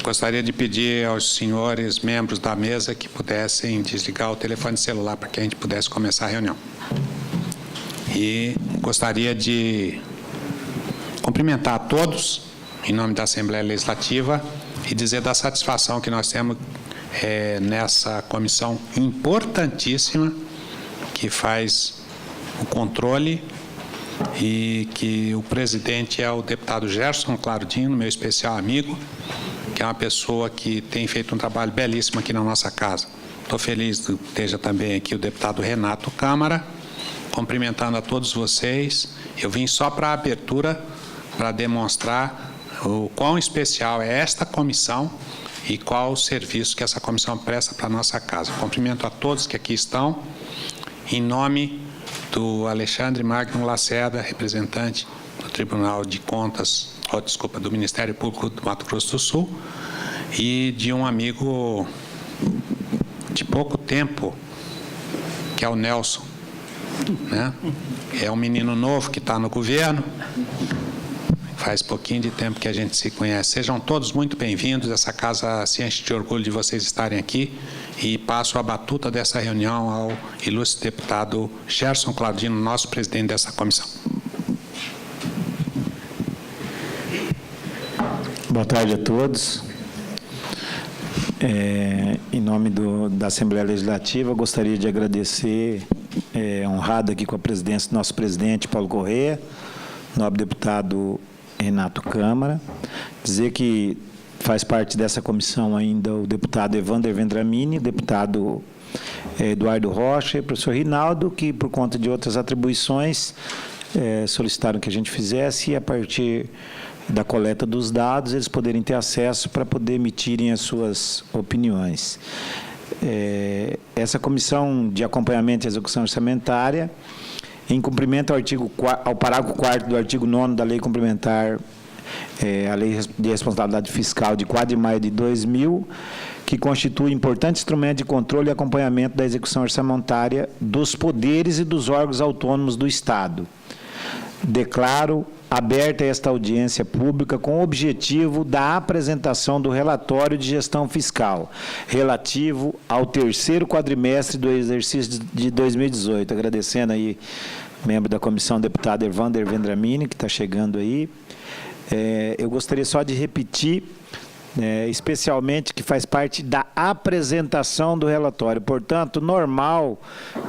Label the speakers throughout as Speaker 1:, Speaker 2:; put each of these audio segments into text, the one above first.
Speaker 1: Gostaria de pedir aos senhores membros da mesa que pudessem desligar o telefone celular para que a gente pudesse começar a reunião. E gostaria de cumprimentar a todos, em nome da Assembleia Legislativa, e dizer da satisfação que nós temos nessa comissão importantíssima, que faz o controle, e que o presidente é o deputado Gerson Claudino, meu especial amigo, que é uma pessoa que tem feito um trabalho belíssimo aqui na nossa casa. Estou feliz de que esteja também aqui o deputado Renato Câmara, cumprimentando a todos vocês. Eu vim só para a abertura, para demonstrar o quão especial é esta comissão e qual o serviço que essa comissão presta para a nossa casa. Cumprimento a todos que aqui estão, em nome do Alexandre Magno Lacerda, representante do Tribunal de Contas, do Ministério Público do Mato Grosso do Sul, e de um amigo de pouco tempo, que é o Nelson, né? É um menino novo que está no governo, faz pouquinho de tempo que a gente se conhece. Sejam todos muito bem-vindos, essa casa se enche de orgulho de vocês estarem aqui, e passo a batuta dessa reunião ao ilustre deputado Gerson Claudino, nosso presidente dessa comissão.
Speaker 2: Boa tarde a todos. Em nome da Assembleia Legislativa, gostaria de agradecer, honrado aqui com a presidência do nosso presidente, Paulo Corrêa, nobre deputado Renato Câmara, dizer que faz parte dessa comissão ainda o deputado Evander Vendramini, o deputado Eduardo Rocha e o professor Rinaldo, que, por conta de outras atribuições, solicitaram que a gente fizesse, e a partir da coleta dos dados, eles poderem ter acesso para poder emitirem as suas opiniões. Essa comissão de acompanhamento e execução orçamentária, em cumprimento ao parágrafo 4º do artigo 9º da Lei Complementar, a Lei de Responsabilidade Fiscal de 4 de maio de 2000, que constitui importante instrumento de controle e acompanhamento da execução orçamentária dos poderes e dos órgãos autônomos do Estado. Declaro aberta esta audiência pública com o objetivo da apresentação do relatório de gestão fiscal relativo ao terceiro quadrimestre do exercício de 2018. Agradecendo aí o membro da comissão, deputado Evander Vendramini, que está chegando aí. Eu gostaria só de repetir, especialmente que faz parte da apresentação do relatório. Portanto, normal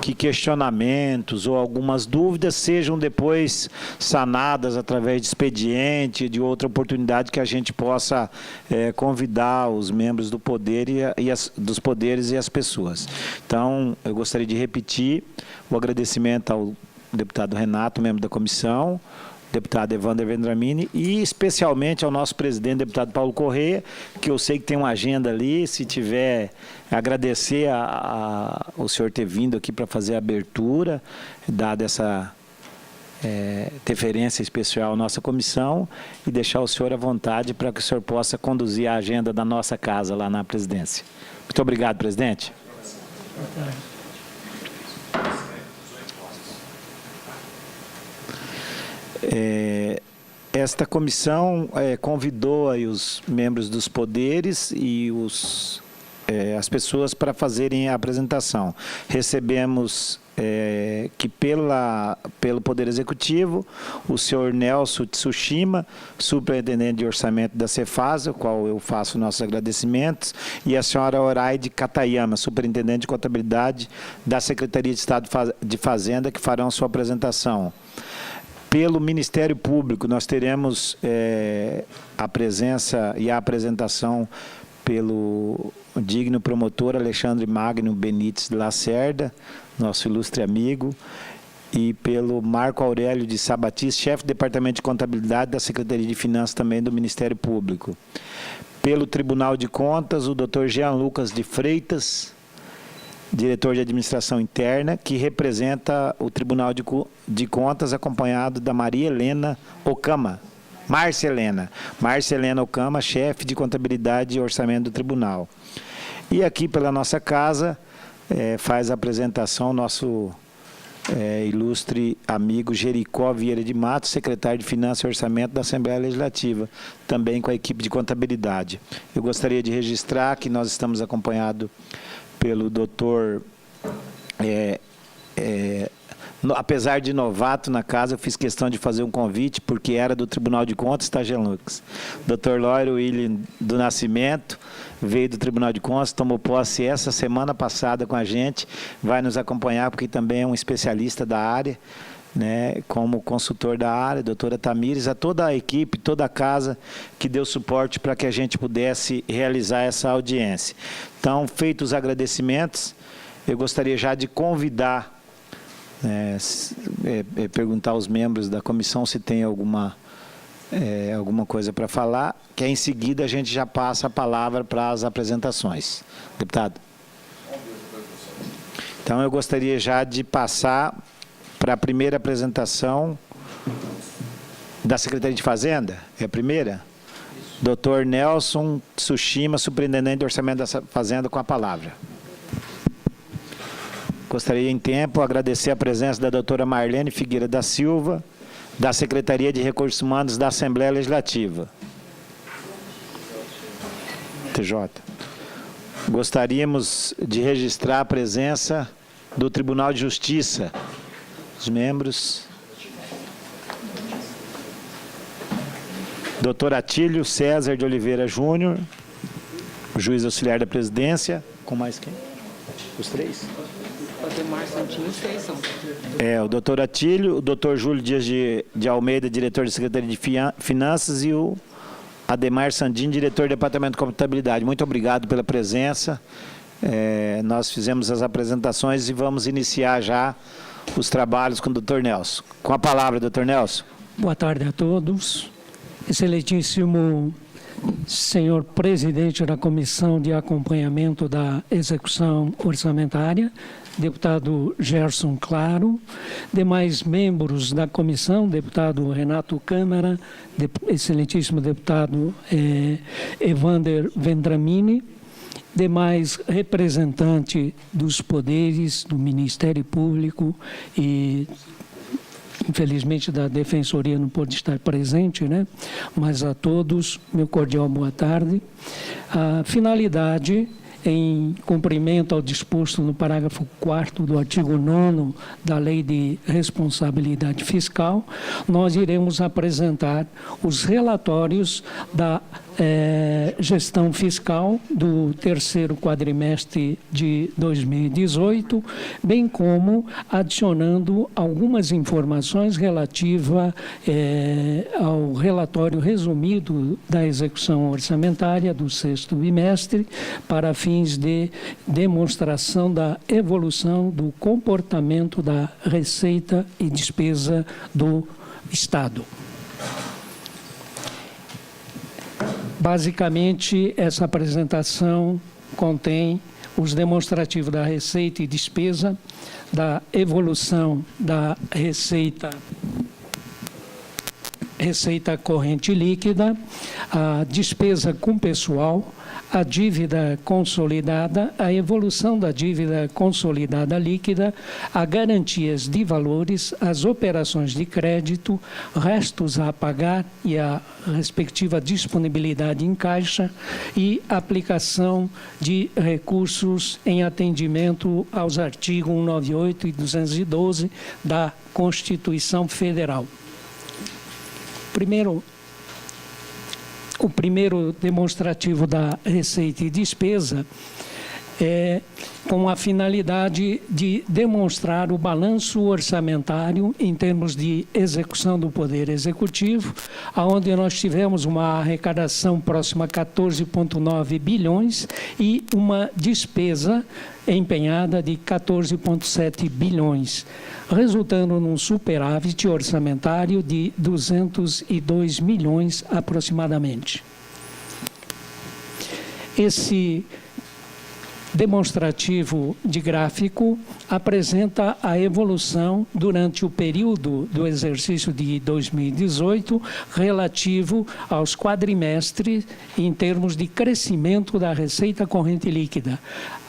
Speaker 2: que questionamentos ou algumas dúvidas sejam depois sanadas através de expediente, de outra oportunidade que a gente possa convidar os membros do poder dos poderes e as pessoas. Então, eu gostaria de repetir o agradecimento ao deputado Renato, membro da comissão, deputado Evander Vendramini, e especialmente ao nosso presidente, deputado Paulo Corrêa, que eu sei que tem uma agenda ali. Se tiver, agradecer o senhor ter vindo aqui para fazer a abertura, dada essa deferência especial à nossa comissão, e deixar o senhor à vontade para que o senhor possa conduzir a agenda da nossa casa lá na presidência. Muito obrigado, presidente. Esta comissão convidou aí os membros dos poderes e as pessoas para fazerem a apresentação. Recebemos que pelo Poder Executivo, o senhor Nelson Tsushima, superintendente de orçamento da Cefasa, ao qual eu faço nossos agradecimentos, e a senhora Oraide Katayama, superintendente de contabilidade da Secretaria de Estado de Fazenda, que farão sua apresentação. Pelo Ministério Público, nós teremos a presença e a apresentação pelo digno promotor Alexandre Magno Benites Lacerda, nosso ilustre amigo, e pelo Marco Aurélio de Sabatis, chefe do Departamento de Contabilidade da Secretaria de Finanças também do Ministério Público. Pelo Tribunal de Contas, o Dr. Jean Lucas de Freitas, diretor de administração interna, que representa o Tribunal de Contas, acompanhado da Maria Helena Okama, Márcia Helena Okama, chefe de contabilidade e orçamento do tribunal. E aqui pela nossa casa, faz a apresentação nosso ilustre amigo Jericó Vieira de Matos, secretário de Finanças e Orçamento da Assembleia Legislativa, também com a equipe de contabilidade. Eu gostaria de registrar que nós estamos acompanhados pelo doutor, apesar de novato na casa, eu fiz questão de fazer um convite, porque era do Tribunal de Contas, tá, Jean Lucas? Dr. Lório William do Nascimento, veio do Tribunal de Contas, tomou posse essa semana passada com a gente, vai nos acompanhar, porque também é um especialista da área, né, como consultor da área, doutora Tamires, a toda a equipe, toda a casa que deu suporte para que a gente pudesse realizar essa audiência. Então, feitos os agradecimentos, eu gostaria já de convidar, perguntar aos membros da comissão se tem alguma coisa para falar, que em seguida a gente já passa a palavra para as apresentações. Deputado. Então, eu gostaria já de passar para a primeira apresentação da Secretaria de Fazenda. É a primeira? Dr. Nelson Tsushima, superintendente de Orçamento da Fazenda, com a palavra. Gostaria, em tempo, agradecer a presença da doutora Marlene Figueira da Silva, da Secretaria de Recursos Humanos da Assembleia Legislativa. TJ. Gostaríamos de registrar a presença do Tribunal de Justiça. Os membros. Dr. Atílio César de Oliveira Júnior, juiz auxiliar da presidência. Com mais quem? Os três?
Speaker 3: O Ademar Sandin, os três são.
Speaker 2: O doutor Atílio, o doutor Júlio Dias de Almeida, diretor da Secretaria de Finanças, e o Ademar Sandin, diretor do Departamento de Contabilidade. Muito obrigado pela presença. Nós fizemos as apresentações e vamos iniciar já os trabalhos com o doutor Nelson. Com a palavra, doutor Nelson.
Speaker 4: Boa tarde a todos. Excelentíssimo senhor presidente da Comissão de Acompanhamento da Execução Orçamentária, deputado Gerson Claro, demais membros da comissão, deputado Renato Câmara, excelentíssimo deputado Evander Vendramini, demais representantes dos poderes, do Ministério Público e, infelizmente, da Defensoria não pôde estar presente, né? Mas a todos, meu cordial boa tarde. A finalidade, em cumprimento ao disposto no parágrafo 4º do artigo 9º da Lei de Responsabilidade Fiscal, nós iremos apresentar os relatórios da gestão fiscal do terceiro quadrimestre de 2018, bem como adicionando algumas informações relativas ao relatório resumido da execução orçamentária do sexto bimestre, para fins de demonstração da evolução do comportamento da receita e despesa do Estado. Basicamente, essa apresentação contém os demonstrativos da receita e despesa, da evolução da receita corrente líquida, a despesa com pessoal, a dívida consolidada, a evolução da dívida consolidada líquida, a garantias de valores, as operações de crédito, restos a pagar e a respectiva disponibilidade em caixa e aplicação de recursos em atendimento aos artigos 198 e 212 da Constituição Federal. O primeiro demonstrativo da receita e despesa é com a finalidade de demonstrar o balanço orçamentário em termos de execução do Poder Executivo, onde nós tivemos uma arrecadação próxima a 14,9 bilhões e uma despesa empenhada de 14,7 bilhões, resultando num superávit orçamentário de 202 milhões aproximadamente. Esse demonstrativo de gráfico apresenta a evolução durante o período do exercício de 2018 relativo aos quadrimestres em termos de crescimento da receita corrente líquida,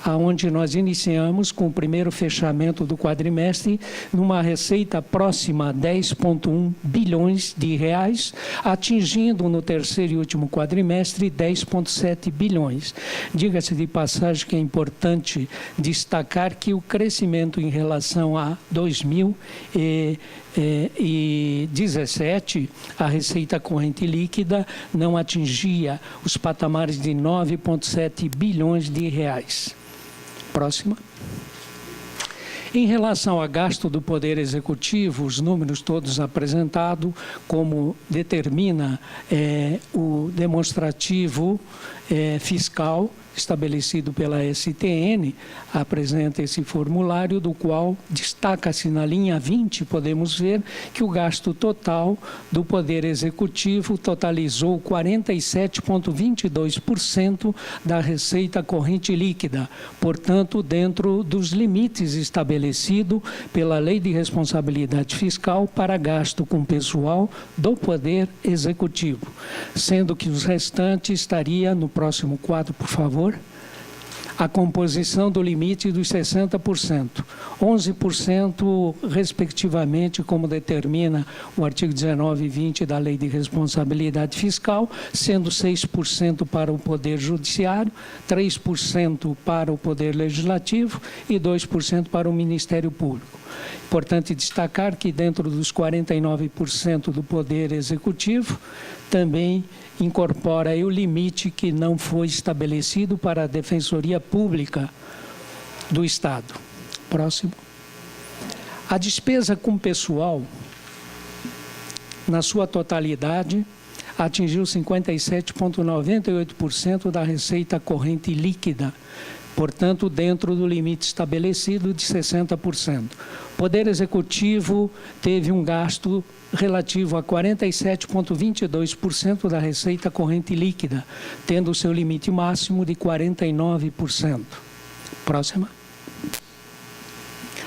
Speaker 4: aonde nós iniciamos com o primeiro fechamento do quadrimestre numa receita próxima a 10,1 bilhões de reais, atingindo no terceiro e último quadrimestre 10,7 bilhões. Diga-se de passagem que é importante destacar que o crescimento em relação a 2017, a receita corrente líquida não atingia os patamares de 9,7 bilhões de reais. Próxima. Em relação a gasto do Poder Executivo, os números todos apresentados, como determina o demonstrativo fiscal estabelecido pela STN, apresenta esse formulário, do qual destaca-se na linha 20, podemos ver que o gasto total do Poder Executivo totalizou 47,22% da receita corrente líquida, portanto, dentro dos limites estabelecidos pela Lei de Responsabilidade Fiscal para gasto com pessoal do Poder Executivo, sendo que os restantes estaria no próximo quadro, por favor. A composição do limite dos 60%, 11% respectivamente, como determina o artigo 19 e 20 da Lei de Responsabilidade Fiscal, sendo 6% para o Poder Judiciário, 3% para o Poder Legislativo e 2% para o Ministério Público. Importante destacar que dentro dos 49% do Poder Executivo, também incorpora aí o limite que não foi estabelecido para a Defensoria Pública do Estado. Próximo. A despesa com pessoal, na sua totalidade, atingiu 57,98% da receita corrente líquida, portanto, dentro do limite estabelecido de 60%. O Poder Executivo teve um gasto relativo a 47,22% da receita corrente líquida, tendo o seu limite máximo de 49%. Próxima.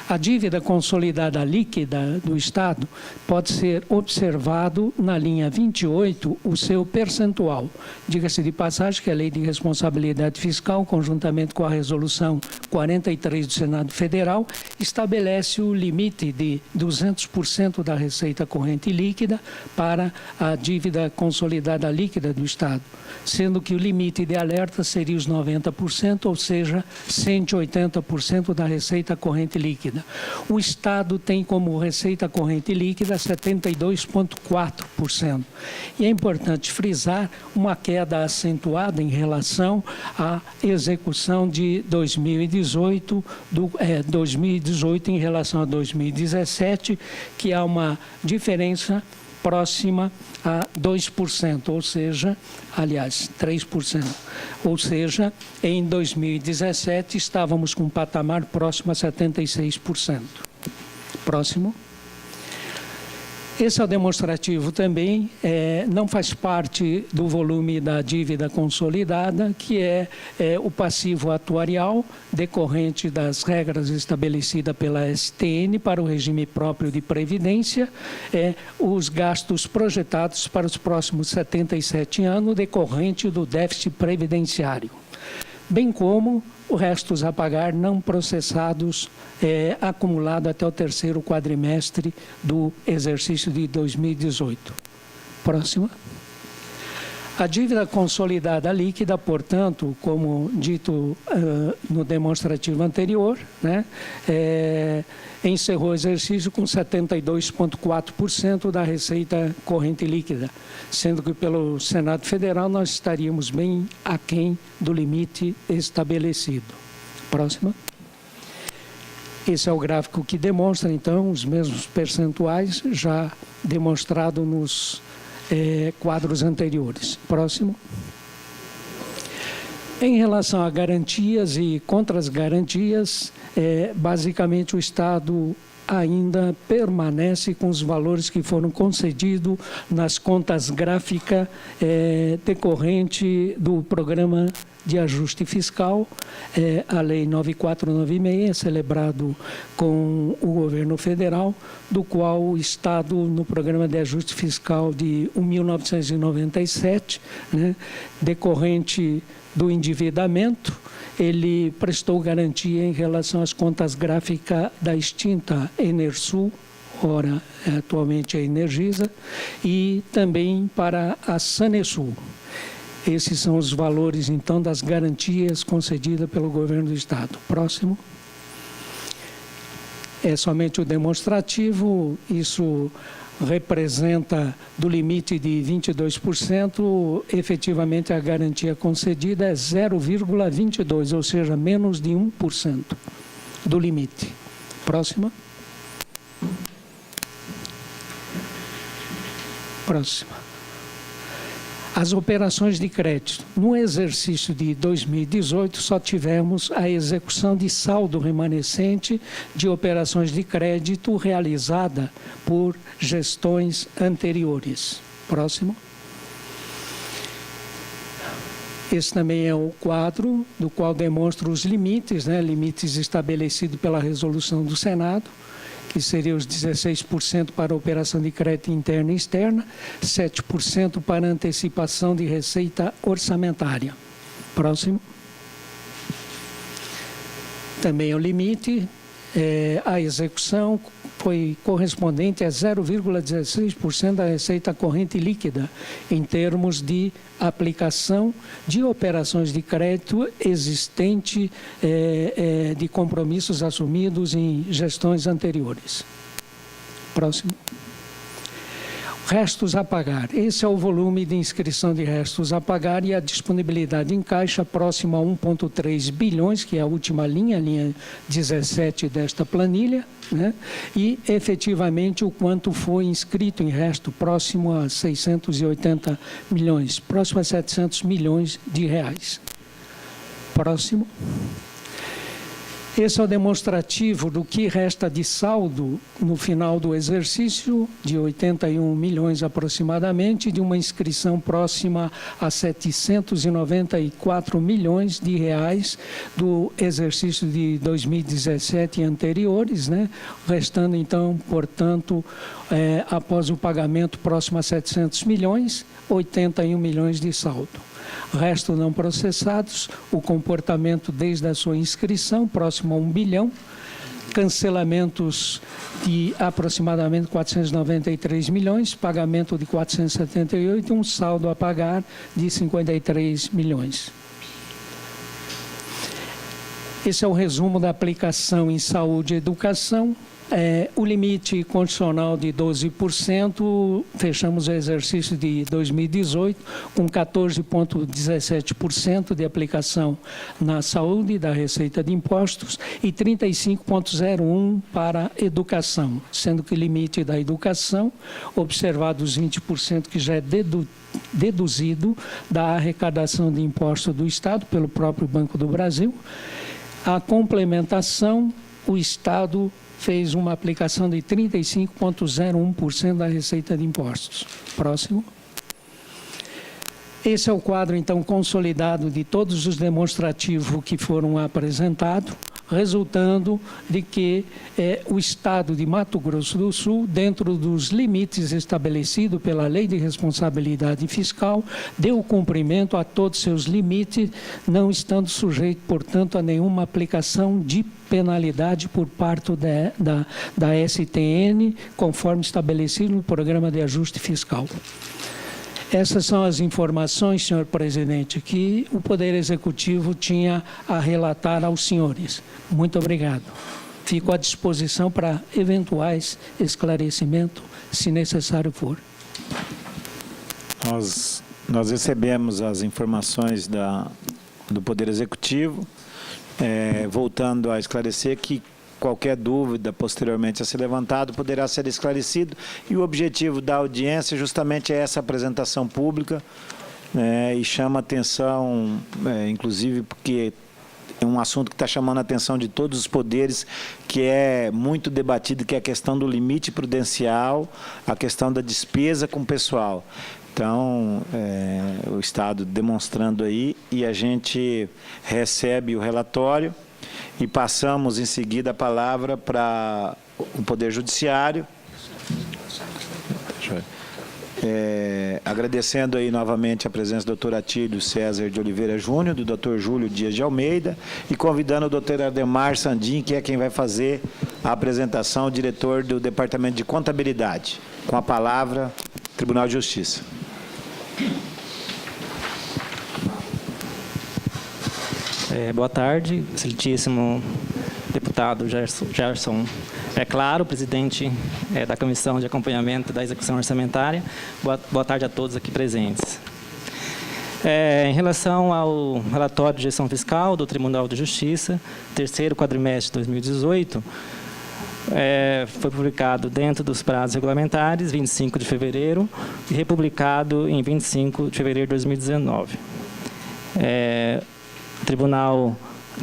Speaker 4: A dívida consolidada líquida do Estado pode ser observado na linha 28, o seu percentual. Diga-se de passagem que a Lei de Responsabilidade Fiscal, conjuntamente com a Resolução 43 do Senado Federal, estabelece o limite de 200% da receita corrente líquida para a dívida consolidada líquida do Estado, sendo que o limite de alerta seria os 90%, ou seja, 180% da receita corrente líquida. O Estado tem como receita corrente líquida 72,4%. E é importante frisar uma queda acentuada em relação à execução de 2018 em relação a 2017, que há uma diferença próxima a 2%, ou seja, aliás, 3%. Ou seja, em 2017 estávamos com um patamar próximo a 76%. Próximo. Esse é o demonstrativo também, não faz parte do volume da dívida consolidada, que é o passivo atuarial decorrente das regras estabelecidas pela STN para o regime próprio de previdência, os gastos projetados para os próximos 77 anos decorrente do déficit previdenciário, bem como os restos a pagar não processados acumulado até o terceiro quadrimestre do exercício de 2018. Próxima. A dívida consolidada líquida, portanto, como dito no demonstrativo anterior, encerrou o exercício com 72,4% da receita corrente líquida, sendo que pelo Senado Federal nós estaríamos bem aquém do limite estabelecido. Próxima. Esse é o gráfico que demonstra, então, os mesmos percentuais já demonstrado nos quadros anteriores. Próximo. Em relação a garantias e contra as garantias, basicamente o Estado ainda permanece com os valores que foram concedidos nas contas gráficas decorrente do programa de ajuste fiscal, a Lei 9496, celebrado com o governo federal, do qual o Estado, no programa de ajuste fiscal de 1997, né, decorrente do endividamento, ele prestou garantia em relação às contas gráficas da extinta Enersul, ora atualmente a Energisa, e também para a Sanesul. Esses são os valores, então, das garantias concedidas pelo governo do Estado. Próximo. É somente o demonstrativo, isso representa do limite de 22%, efetivamente a garantia concedida é 0,22%, ou seja, menos de 1% do limite. Próxima. Próxima. As operações de crédito. No exercício de 2018, só tivemos a execução de saldo remanescente de operações de crédito realizada por gestões anteriores. Próximo. Esse também é o quadro do qual demonstra os limites, né, limites estabelecidos pela resolução do Senado, que seria os 16% para operação de crédito interna e externa, 7% para antecipação de receita orçamentária. Próximo. Também o limite, a execução foi correspondente a 0,16% da receita corrente líquida, em termos de aplicação de operações de crédito existente de compromissos assumidos em gestões anteriores. Próximo. Restos a pagar. Esse é o volume de inscrição de restos a pagar e a disponibilidade em caixa próximo a 1,3 bilhões, que é a última linha 17 desta planilha, né? E efetivamente o quanto foi inscrito em resto próximo a 680 milhões, próximo a 700 milhões de reais. Próximo. Esse é o demonstrativo do que resta de saldo no final do exercício, de 81 milhões aproximadamente, de uma inscrição próxima a 794 milhões de reais do exercício de 2017 e anteriores, né? Restando então, portanto, após o pagamento próximo a 700 milhões, 81 milhões de saldo. Resto não processados, o comportamento desde a sua inscrição, próximo a 1 bilhão, cancelamentos de aproximadamente 493 milhões, pagamento de 478, um saldo a pagar de 53 milhões. Esse é o resumo da aplicação em saúde e educação. O limite condicional de 12%, fechamos o exercício de 2018 com 14,17% de aplicação na saúde da receita de impostos e 35,01% para a educação, sendo que o limite da educação, observados os 20% que já é deduzido da arrecadação de impostos do Estado pelo próprio Banco do Brasil. A complementação, o Estado fez uma aplicação de 35,01% da receita de impostos. Próximo. Esse é o quadro, então, consolidado de todos os demonstrativos que foram apresentados, resultando de que o Estado de Mato Grosso do Sul, dentro dos limites estabelecidos pela Lei de Responsabilidade Fiscal, deu cumprimento a todos seus limites, não estando sujeito, portanto, a nenhuma aplicação de penalidade por parte da STN, conforme estabelecido no Programa de Ajuste Fiscal. Essas são as informações, senhor presidente, que o Poder Executivo tinha a relatar aos senhores. Muito obrigado. Fico à disposição para eventuais esclarecimentos, se necessário for.
Speaker 2: Nós recebemos as informações do Poder Executivo, voltando a esclarecer que qualquer dúvida posteriormente a ser levantado poderá ser esclarecido, e o objetivo da audiência justamente é essa apresentação pública, e chama atenção, inclusive porque um assunto que está chamando a atenção de todos os poderes, que é muito debatido, que é a questão do limite prudencial, a questão da despesa com o pessoal. Então, o Estado demonstrando aí, e a gente recebe o relatório e passamos em seguida a palavra para o Poder Judiciário. Agradecendo aí novamente a presença do Dr. Atílio César de Oliveira Júnior, do Dr. Júlio Dias de Almeida, e convidando o Dr. Ademar Sandim, que é quem vai fazer a apresentação, o diretor do Departamento de Contabilidade. Com a palavra, Tribunal de Justiça.
Speaker 5: Boa tarde, excelentíssimo deputado Gerson. É claro, presidente da Comissão de Acompanhamento da Execução Orçamentária. Boa tarde a todos aqui presentes. Em relação ao relatório de gestão fiscal do Tribunal de Justiça, terceiro quadrimestre de 2018, foi publicado dentro dos prazos regulamentares, 25 de fevereiro, e republicado em 25 de fevereiro de 2019. O Tribunal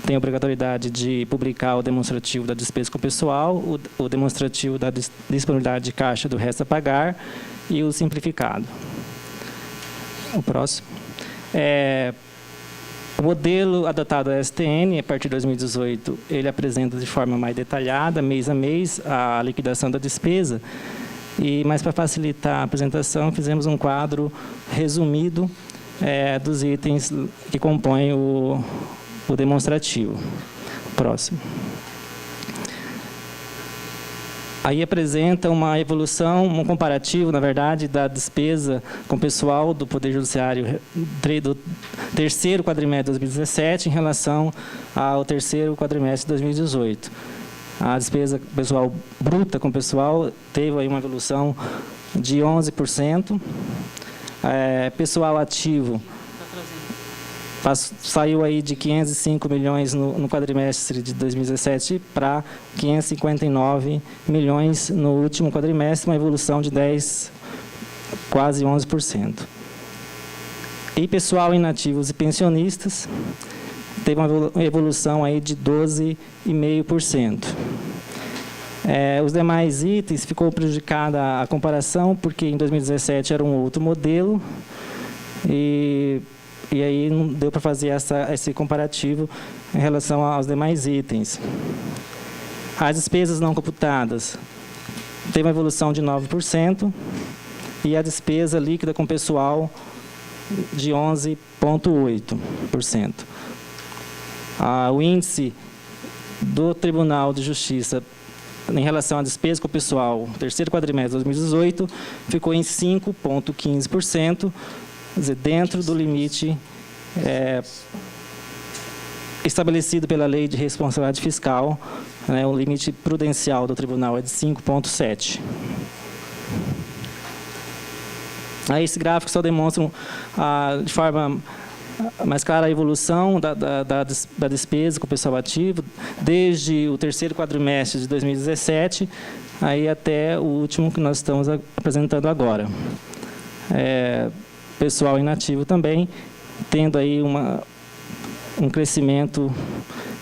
Speaker 5: tem a obrigatoriedade de publicar o demonstrativo da despesa com o pessoal, o demonstrativo da disponibilidade de caixa do resto a pagar e o simplificado. O próximo. O modelo adotado da STN, a partir de 2018, ele apresenta de forma mais detalhada, mês a mês, a liquidação da despesa. Mas para facilitar a apresentação, fizemos um quadro resumido dos itens que compõem o demonstrativo. Próximo. Aí apresenta uma evolução, um comparativo, na verdade, da despesa com o pessoal do Poder Judiciário do terceiro quadrimestre de 2017 em relação ao terceiro quadrimestre de 2018. A despesa pessoal bruta com o pessoal teve aí uma evolução de 11%. Pessoal ativo saiu aí de 505 milhões no quadrimestre de 2017 para 559 milhões no último quadrimestre, uma evolução de quase 11%. E pessoal inativos e pensionistas teve uma evolução aí de 12,5%. Os demais itens ficou prejudicada a comparação, porque em 2017 era um outro modelo, e aí não deu para fazer esse comparativo em relação aos demais itens. As despesas não computadas teve uma evolução de 9%, e a despesa líquida com pessoal de 11,8%. O índice do Tribunal de Justiça em relação à despesa com o pessoal, terceiro quadrimestre de 2018, ficou em 5,15%, quer dizer, dentro do limite estabelecido pela Lei de Responsabilidade Fiscal, o limite prudencial do tribunal é de 5,7%. Aí esse gráfico só demonstra de forma mais clara a evolução da despesa com o pessoal ativo, desde o terceiro quadrimestre de 2017, aí até o último que nós estamos apresentando agora. Pessoal inativo também, tendo aí um crescimento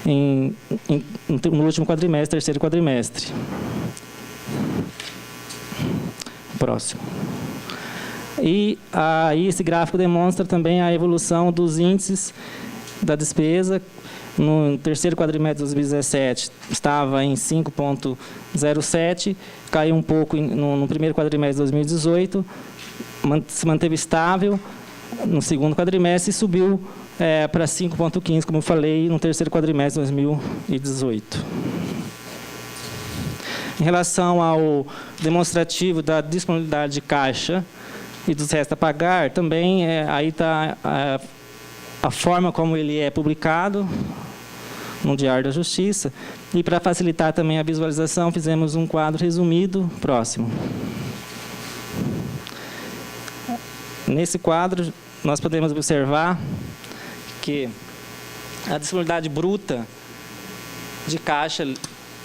Speaker 5: no último quadrimestre, terceiro quadrimestre. Próximo. E aí esse gráfico demonstra também a evolução dos índices da despesa. No terceiro quadrimestre de 2017 estava em 5,07, caiu um pouco no primeiro quadrimestre de 2018, se manteve estável no segundo quadrimestre e subiu para 5,15, como eu falei, no terceiro quadrimestre de 2018. Em relação ao demonstrativo da disponibilidade de caixa e dos restos a pagar, também aí está a forma como ele é publicado no Diário da Justiça. E para facilitar também a visualização, fizemos um quadro resumido. Próximo. Nesse quadro, nós podemos observar que a disponibilidade bruta de caixa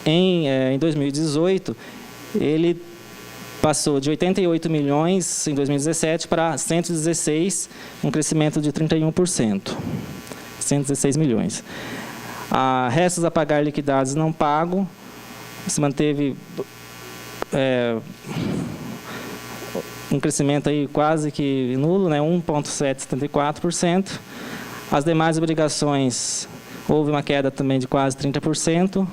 Speaker 5: em 2018, ele passou de 88 milhões em 2017 para 116, um crescimento de 31%. 116 milhões. Restos a pagar liquidados não pago, se manteve um crescimento aí quase que nulo, né, 1,774%. As demais obrigações, houve uma queda também de quase 30%.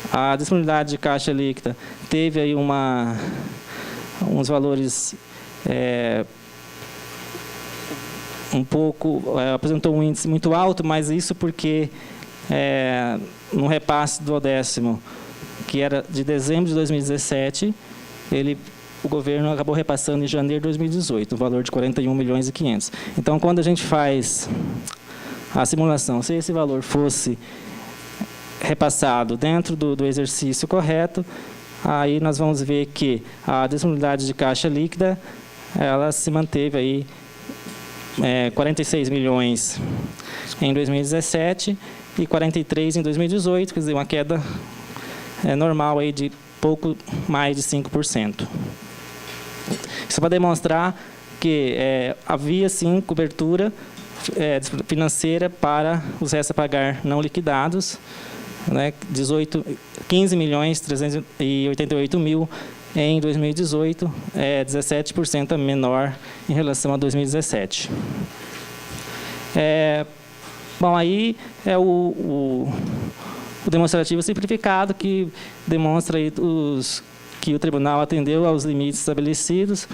Speaker 5: A disponibilidade de caixa líquida teve aí uns valores apresentou um índice muito alto, mas isso porque no repasse do 10º, que era de dezembro de 2017, o governo acabou repassando em janeiro de 2018, um valor de 41.500.000. Então, quando a gente faz a simulação, se esse valor fosse repassado dentro do exercício correto, aí nós vamos ver que a disponibilidade de caixa líquida, ela se manteve aí 46 milhões em 2017 e 43 em 2018, quer dizer, uma queda normal aí de pouco mais de 5%. Isso para demonstrar que havia, sim, cobertura financeira para os restos a pagar não liquidados, né, 15.388.000 em 2018, 17% menor em relação a 2017. Bom, aí é o demonstrativo simplificado, que demonstra aí que o tribunal atendeu aos limites estabelecidos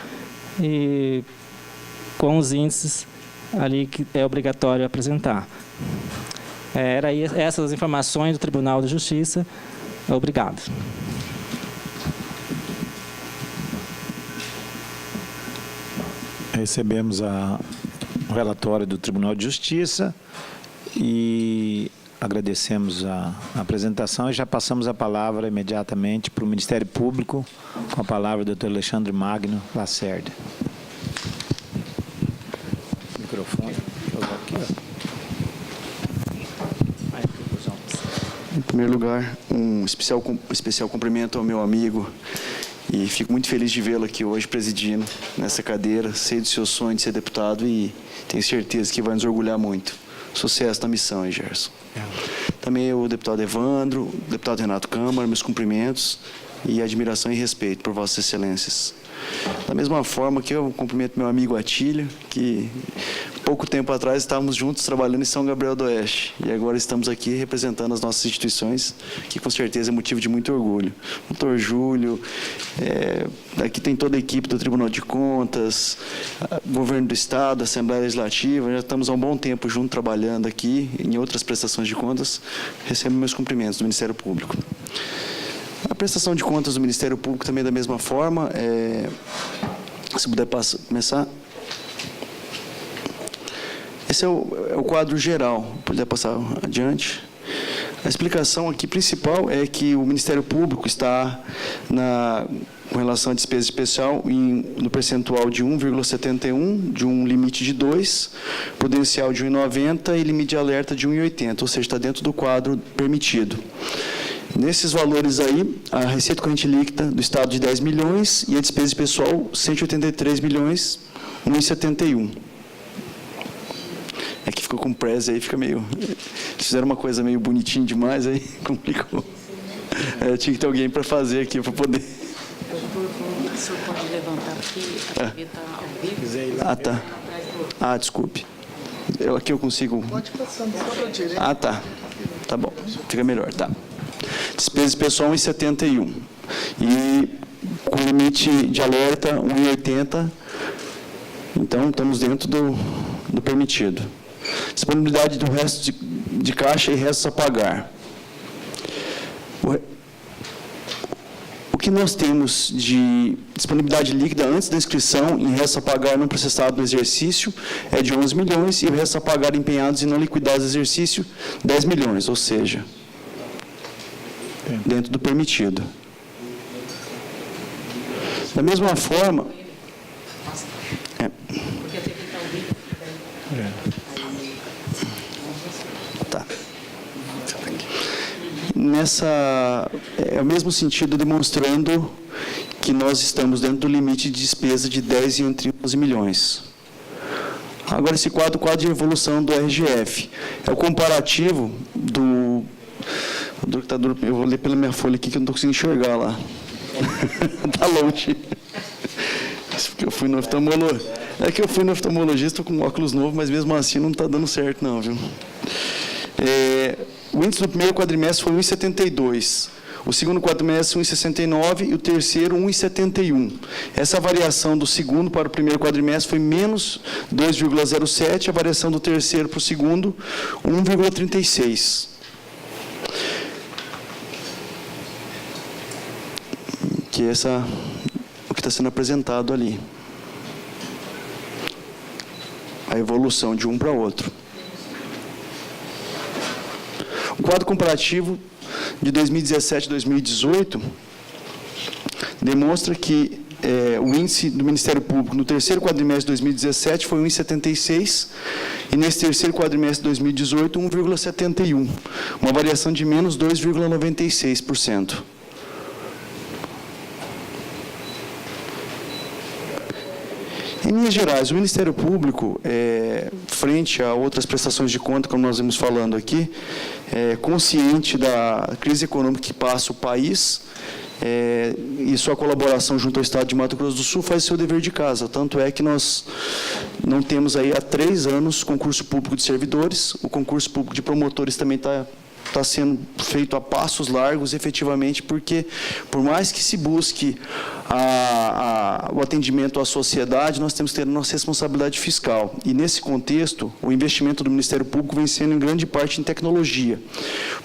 Speaker 5: e com os índices ali que é obrigatório apresentar. Era essas informações do Tribunal de Justiça. Obrigado.
Speaker 2: Recebemos o relatório do Tribunal de Justiça e agradecemos a apresentação e já passamos a palavra imediatamente para o Ministério Público, com a palavra do Dr. Alexandre Magno Lacerda. Microfone. Aqui,
Speaker 6: Em primeiro lugar, um especial cumprimento ao meu amigo, e fico muito feliz de vê-lo aqui hoje presidindo nessa cadeira. Sei do seu sonho de ser deputado e tenho certeza que vai nos orgulhar muito. Sucesso na missão, hein, Gerson. Também o deputado Evandro, o deputado Renato Câmara, meus cumprimentos e admiração e respeito por vossas excelências. Da mesma forma que eu cumprimento meu amigo Atílio, que pouco tempo atrás estávamos juntos trabalhando em São Gabriel do Oeste e agora estamos aqui representando as nossas instituições, que com certeza é motivo de muito orgulho. Doutor Júlio, aqui tem toda a equipe do Tribunal de Contas, Governo do Estado, Assembleia Legislativa, já estamos há um bom tempo juntos trabalhando aqui em outras prestações de contas. Recebo meus cumprimentos do Ministério Público. A prestação de contas do Ministério Público também da mesma forma. Se puder começar. Esse é o quadro geral. Puder passar adiante. A explicação aqui principal é que o Ministério Público está, com relação à despesa especial, no percentual de 1,71, de um limite de 2, prudencial de 1,90 e limite de alerta de 1,80, ou seja, está dentro do quadro permitido. Nesses valores aí, a receita corrente líquida do Estado de 10 milhões e a despesa pessoal 183 milhões, 1,71. É que ficou com press aí, fica meio... Fizeram uma coisa meio bonitinha demais, aí complicou. Tinha que ter alguém para fazer aqui, para poder...
Speaker 3: Doutor, o senhor pode levantar aqui, a TV está ao vivo?
Speaker 6: Ah, tá. Desculpe. Aqui eu consigo...
Speaker 7: Pode passar para a direita.
Speaker 6: Ah, tá. Tá bom. Fica melhor, tá. Despesa pessoal 1,71. E com limite de alerta 1,80. Então, estamos dentro do permitido. Disponibilidade do resto de caixa e restos a pagar. O que nós temos de disponibilidade líquida antes da inscrição em restos a pagar não processado no exercício é de 11 milhões e o resto a pagar empenhados e não liquidados no exercício 10 milhões, ou seja, dentro do permitido. Da mesma forma... Tá. É o mesmo sentido, demonstrando que nós estamos dentro do limite de despesa de 10 e entre 11 milhões. Agora, esse quadro de evolução do RGF. É o comparativo do... Eu vou ler pela minha folha aqui, que eu não estou conseguindo enxergar lá. Está longe. Isso porque eu fui no oftalmologista. É que eu fui no oftalmologista com óculos novos, mas mesmo assim não está dando certo, não, viu? O índice do primeiro quadrimestre foi 1,72. O segundo quadrimestre, 1,69, e o terceiro, 1,71. Essa variação do segundo para o primeiro quadrimestre foi menos 2,07, a variação do terceiro para o segundo, 1,36. Que é o que está sendo apresentado ali. A evolução de um para outro. O quadro comparativo de 2017 e 2018 demonstra que o índice do Ministério Público no terceiro quadrimestre de 2017 foi 1,76 e nesse terceiro quadrimestre de 2018, 1,71, uma variação de menos 2,96%. Em linhas gerais, o Ministério Público, frente a outras prestações de conta, como nós vimos falando aqui, consciente da crise econômica que passa o país, e sua colaboração junto ao Estado de Mato Grosso do Sul faz seu dever de casa. Tanto é que nós não temos aí há 3 anos concurso público de servidores, o concurso público de promotores também está sendo feito a passos largos, efetivamente, porque, por mais que se busque o atendimento à sociedade, nós temos que ter a nossa responsabilidade fiscal. E, nesse contexto, o investimento do Ministério Público vem sendo, em grande parte, em tecnologia.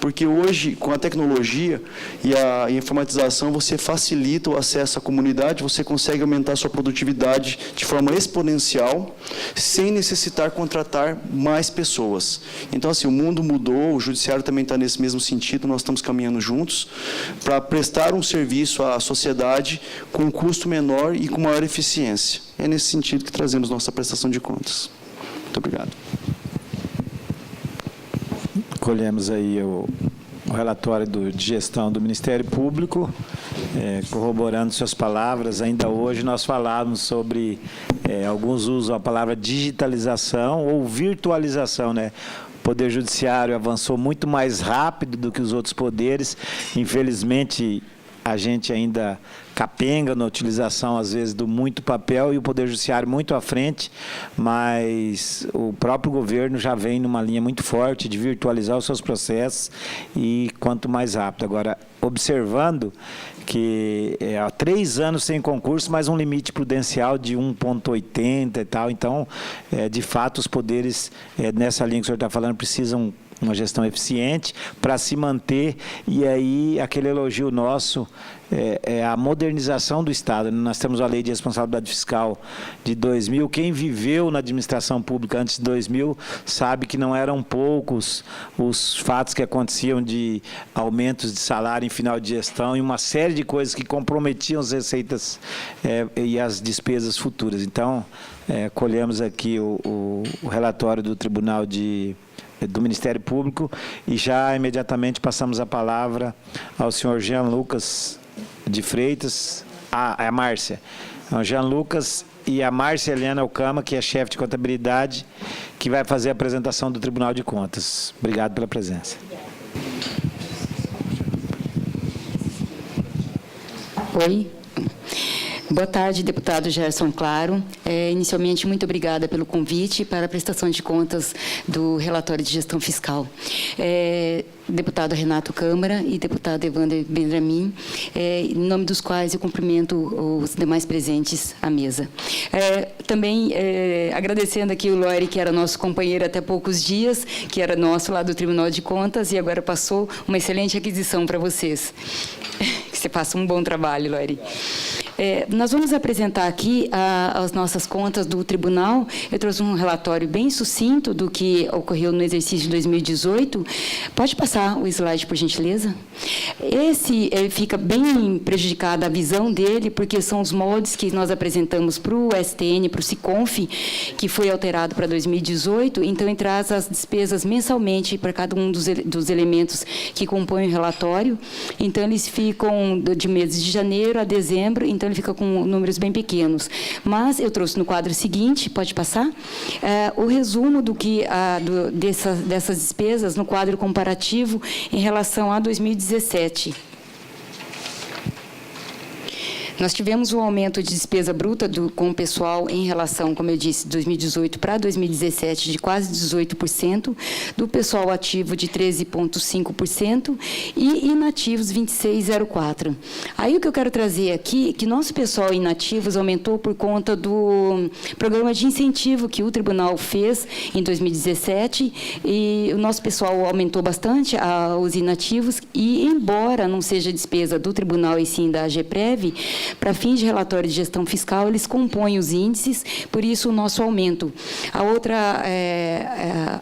Speaker 6: Porque, hoje, com a tecnologia e a informatização, você facilita o acesso à comunidade, você consegue aumentar a sua produtividade de forma exponencial, sem necessitar contratar mais pessoas. Então, assim, o mundo mudou, o Judiciário também está nesse mesmo sentido, nós estamos caminhando juntos para prestar um serviço à sociedade com um custo menor e com maior eficiência. É nesse sentido que trazemos nossa prestação de contas. Muito obrigado.
Speaker 2: Colhemos aí o relatório de gestão do Ministério Público, corroborando suas palavras. Ainda hoje nós falávamos sobre, alguns usam a palavra digitalização ou virtualização, né? O Poder Judiciário avançou muito mais rápido do que os outros poderes. Infelizmente, a gente ainda capenga na utilização, às vezes, do muito papel, e o Poder Judiciário muito à frente, mas o próprio governo já vem numa linha muito forte de virtualizar os seus processos, e quanto mais rápido. Agora, observando que há 3 anos sem concurso, mas um limite prudencial de 1,80 e tal, então, de fato, os poderes, nessa linha que o senhor está falando, precisam uma gestão eficiente para se manter, e aí aquele elogio nosso é a modernização do Estado. Nós temos a Lei de Responsabilidade Fiscal de 2000, quem viveu na administração pública antes de 2000 sabe que não eram poucos os fatos que aconteciam de aumentos de salário em final de gestão e uma série de coisas que comprometiam as receitas e as despesas futuras. Então, colhemos aqui o relatório do Tribunal do Ministério Público, e já imediatamente passamos a palavra ao senhor Jean Lucas de Freitas, a Márcia. O Jean Lucas e a Márcia Helena Alcama, que é chefe de contabilidade, que vai fazer a apresentação do Tribunal de Contas. Obrigado pela presença.
Speaker 7: Oi. Boa tarde, deputado Gerson Claro. Inicialmente, muito obrigada pelo convite para a prestação de contas do relatório de gestão fiscal. Deputado Renato Câmara e deputado Evander Bendramin, em nome dos quais eu cumprimento os demais presentes à mesa. Também agradecendo aqui o Loire, que era nosso companheiro até poucos dias, que era nosso lá do Tribunal de Contas, e agora passou uma excelente aquisição para vocês. Que você faça um bom trabalho, Loire. Nós vamos apresentar aqui as nossas contas do tribunal. Eu trouxe um relatório bem sucinto do que ocorreu no exercício de 2018. Pode passar o slide, por gentileza? Esse fica bem prejudicada a visão dele, porque são os moldes que nós apresentamos para o STN, para o SICONF, que foi alterado para 2018. Então, ele traz as despesas mensalmente para cada um dos elementos que compõem o relatório. Então, eles ficam de meses de janeiro a dezembro. Então, então ele fica com números bem pequenos. Mas eu trouxe no quadro seguinte, pode passar, o resumo dessas despesas no quadro comparativo em relação a 2017. Nós tivemos um aumento de despesa bruta com o pessoal em relação, como eu disse, de 2018 para 2017, de quase 18%, do pessoal ativo de 13,5% e inativos 26,04%. Aí o que eu quero trazer aqui, que nosso pessoal inativos aumentou por conta do programa de incentivo que o tribunal fez em 2017, e o nosso pessoal aumentou bastante, os inativos, e embora não seja despesa do tribunal e sim da AGPREV, para fins de relatório de gestão fiscal, eles compõem os índices, por isso o nosso aumento. A outra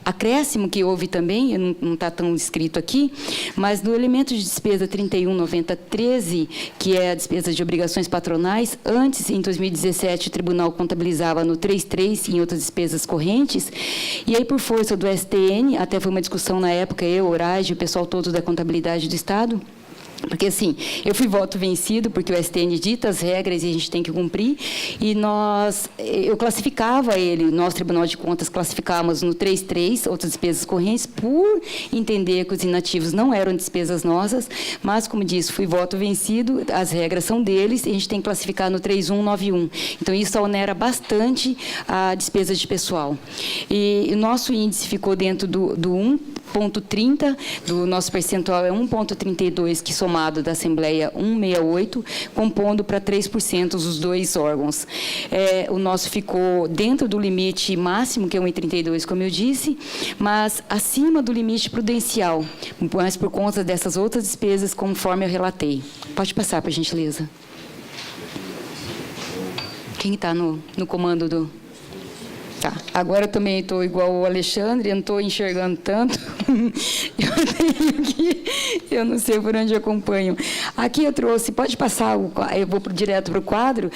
Speaker 7: acréscimo que houve também, não está tão escrito aqui, mas no elemento de despesa 31.9013, que é a despesa de obrigações patronais, antes, em 2017, o tribunal contabilizava no 3.3 em outras despesas correntes, e aí, por força do STN, até foi uma discussão na época, eu, Horácio, o pessoal todo da contabilidade do Estado, porque, assim, eu fui voto vencido, porque o STN dita as regras e a gente tem que cumprir, e eu classificava ele, nós, Tribunal de Contas, classificávamos no 3.3, outras despesas correntes, por entender que os inativos não eram despesas nossas, mas, como disse, fui voto vencido, as regras são deles, e a gente tem que classificar no 3.191. Então, isso onera bastante a despesa de pessoal. E o nosso índice ficou dentro do 1,30, do nosso percentual é 1,32, que somado da Assembleia 1,68, compondo para 3% os dois órgãos. O nosso ficou dentro do limite máximo, que é 1,32, como eu disse, mas acima do limite prudencial, mas por conta dessas outras despesas, conforme eu relatei. Pode passar, por gentileza. Quem está no comando do... Tá. Agora eu também estou igual o Alexandre, eu não estou enxergando tanto. Eu não sei por onde eu acompanho. Aqui eu trouxe, pode passar, eu vou direto para o quadro,